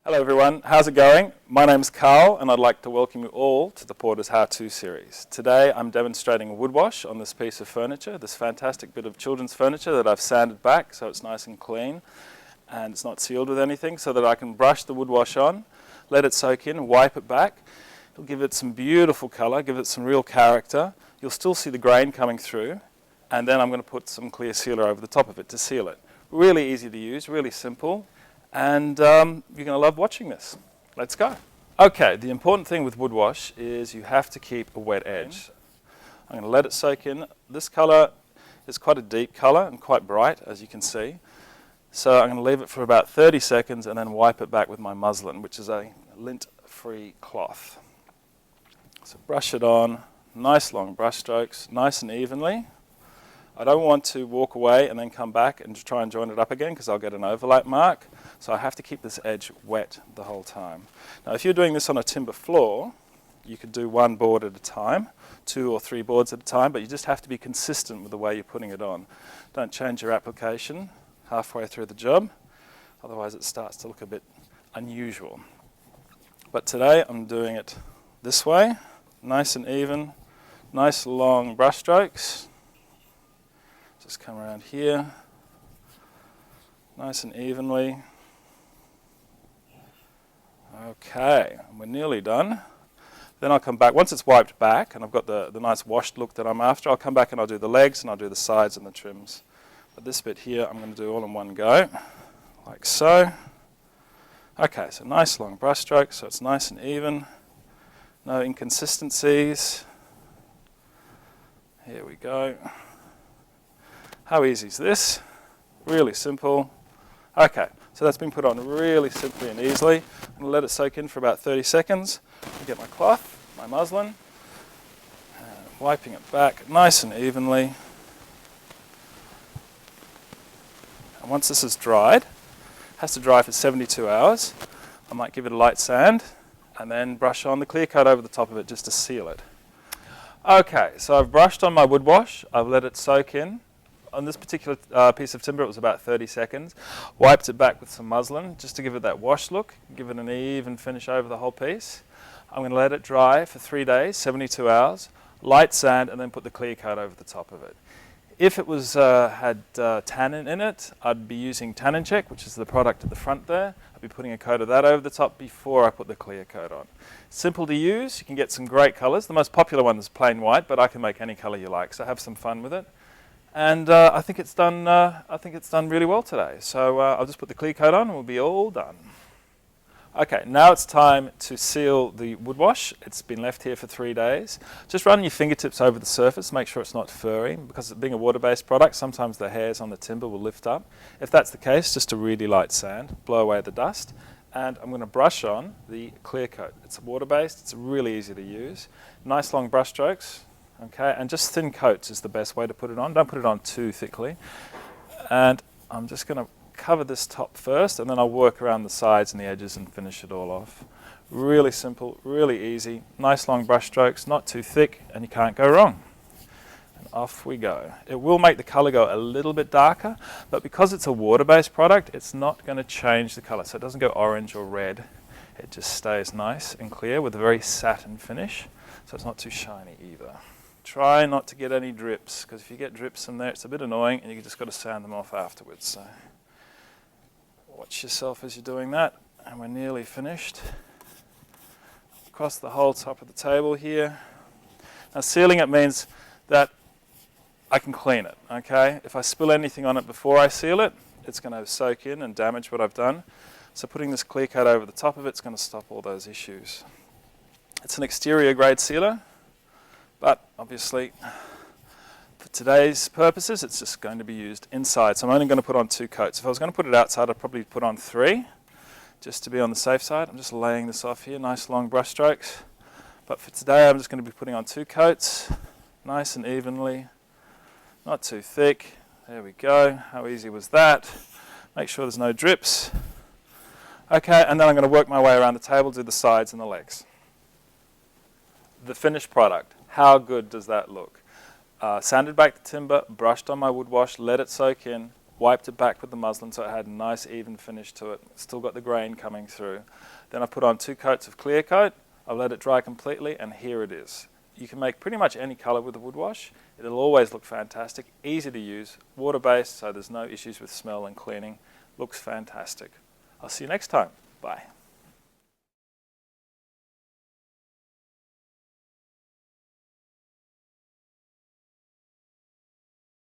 Hello everyone, how's it going? My name's Carl and I'd like to welcome you all to the Porter's How-To series. Today I'm demonstrating a wood wash on this piece of furniture, this fantastic bit of children's furniture that I've sanded back so it's nice and clean and it's not sealed with anything, so that I can brush the wood wash on, let it soak in, wipe it back. It'll give it some beautiful colour, give it some real character. You'll still see the grain coming through, and then I'm going to put some clear sealer over the top of it to seal it. Really easy to use, really simple. And you're going to love watching this. Let's go. Okay, the important thing with wood wash is you have to keep a wet edge. I'm going to let it soak in. This colour is quite a deep colour and quite bright, as you can see. So I'm going to leave it for about 30 seconds and then wipe it back with my muslin, which is a lint-free cloth. So brush it on, nice long brush strokes, nice and evenly. I don't want to walk away and then come back and try and join it up again because I'll get an overlap mark. So I have to keep this edge wet the whole time. Now if you're doing this on a timber floor, you could do one board at a time, 2 or 3 boards at a time, but you just have to be consistent with the way you're putting it on. Don't change your application halfway through the job, otherwise it starts to look a bit unusual. But today I'm doing it this way, nice and even, nice long brush strokes. Just come around here, nice and evenly. Okay, we're nearly done. Then I'll come back, once it's wiped back and I've got the nice washed look that I'm after, I'll come back and I'll do the legs and I'll do the sides and the trims. But this bit here I'm going to do all in one go, like so. Okay, so nice long brush strokes, so it's nice and even. No inconsistencies. Here we go. How easy is this? Really simple. Okay, so that's been put on really simply and easily. I'm going to let it soak in for about 30 seconds. I'll get my cloth, my muslin, and wiping it back nice and evenly. And once this is dried, it has to dry for 72 hours. I might give it a light sand and then brush on the clear coat over the top of it just to seal it. Okay, so I've brushed on my wood wash. I've let it soak in. On this particular piece of timber, it was about 30 seconds. Wiped it back with some muslin just to give it that wash look, give it an even finish over the whole piece. I'm going to let it dry for 3 days, 72 hours, light sand, and then put the clear coat over the top of it. If it was had tannin in it, I'd be using Tannin Check, which is the product at the front there. I'd be putting a coat of that over the top before I put the clear coat on. Simple to use. You can get some great colours. The most popular one is plain white, but I can make any colour you like, so have some fun with it. And I think it's done really well today. So I'll just put the clear coat on and we'll be all done. Okay, now it's time to seal the wood wash. It's been left here for 3 days. Just run your fingertips over the surface, make sure it's not furry, because being a water-based product, sometimes the hairs on the timber will lift up. If that's the case, just a really light sand, blow away the dust. And I'm going to brush on the clear coat. It's water-based, it's really easy to use. Nice long brush strokes. Okay, and just thin coats is the best way to put it on. Don't put it on too thickly. And I'm just going to cover this top first, and then I'll work around the sides and the edges and finish it all off. Really simple, really easy. Nice long brush strokes, not too thick, and you can't go wrong. And off we go. It will make the colour go a little bit darker, but because it's a water-based product, it's not going to change the colour. So it doesn't go orange or red. It just stays nice and clear with a very satin finish, so it's not too shiny either. Try not to get any drips, because if you get drips in there, it's a bit annoying, and you just got to sand them off afterwards. So watch yourself as you're doing that, and we're nearly finished. Across the whole top of the table here. Now sealing it means that I can clean it, okay? If I spill anything on it before I seal it, it's going to soak in and damage what I've done. So putting this clear coat over the top of it's going to stop all those issues. It's an exterior grade sealer. But obviously, for today's purposes, it's just going to be used inside. So I'm only going to put on 2 coats. If I was going to put it outside, I'd probably put on 3, just to be on the safe side. I'm just laying this off here, nice long brush strokes. But for today, I'm just going to be putting on 2 coats, nice and evenly, not too thick. There we go. How easy was that? Make sure there's no drips. Okay, and then I'm going to work my way around the table, do the sides and the legs. The finished product. How good does that look? Sanded back the timber, brushed on my wood wash, let it soak in, wiped it back with the muslin so it had a nice even finish to it. Still got the grain coming through. Then I put on 2 coats of clear coat. I let it dry completely, and here it is. You can make pretty much any colour with a wood wash. It'll always look fantastic, easy to use, water-based, so there's no issues with smell and cleaning. Looks fantastic. I'll see you next time. Bye.